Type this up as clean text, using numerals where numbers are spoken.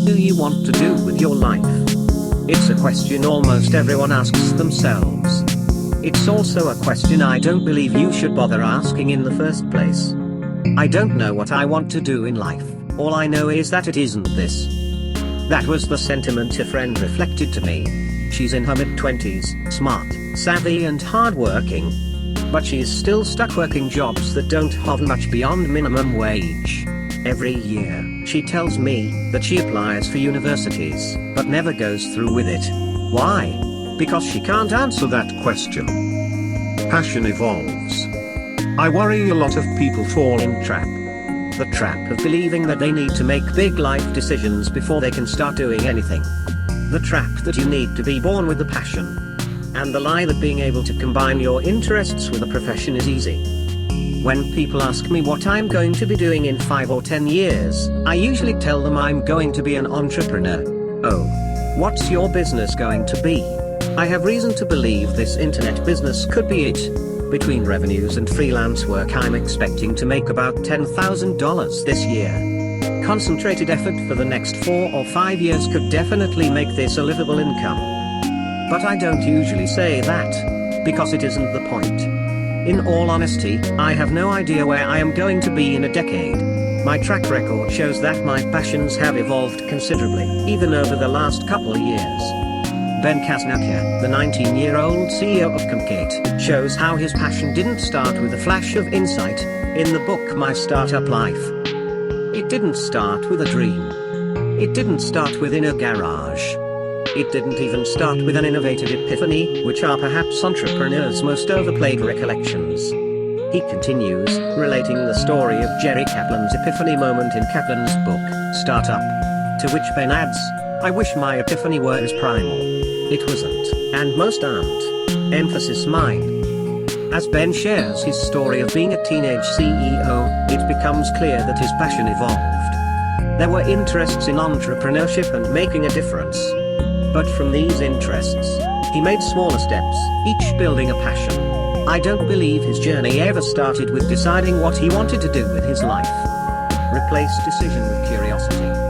do you want to do with your life? It's a question almost everyone asks themselves. It's also a question I don't believe you should bother asking in the first place. I don't know what I want to do in life, all I know is that it isn't this. That was the sentiment a friend reflected to me. She's in her mid-20s, smart, savvy and hardworking. But she's still stuck working jobs that don't hover much beyond minimum wage. Every year, she tells me that she applies for universities, but never goes through with it. Why? Because she can't answer that question. Passion evolves. I worry a lot of people fall in trap. The trap of believing that they need to make big life decisions before they can start doing anything. The trap that you need to be born with the passion. And the lie that being able to combine your interests with a profession is easy. When people ask me what I'm going to be doing in 5 or 10 years, I usually tell them I'm going to be an entrepreneur. Oh. What's your business going to be? I have reason to believe this internet business could be it. Between revenues and freelance work, I'm expecting to make about $10,000 this year. Concentrated effort for the next 4 or 5 years could definitely make this a livable income. But I don't usually say that, because it isn't the point. In all honesty, I have no idea where I am going to be in a decade. My track record shows that my passions have evolved considerably, even over the last couple of years. Ben Kasnakia, the 19-year-old CEO of Comcate, shows how his passion didn't start with a flash of insight, in the book My Startup Life. It didn't start with a dream. It didn't start within a garage. It didn't even start with an innovative epiphany, which are perhaps entrepreneurs' most overplayed recollections. He continues, relating the story of Jerry Kaplan's epiphany moment in Kaplan's book, Startup. To which Ben adds, I wish my epiphany were as primal. It wasn't, and most aren't. Emphasis mine. As Ben shares his story of being a teenage CEO, it becomes clear that his passion evolved. There were interests in entrepreneurship and making a difference. But from these interests, he made smaller steps, each building a passion. I don't believe his journey ever started with deciding what he wanted to do with his life. Replace decision with curiosity.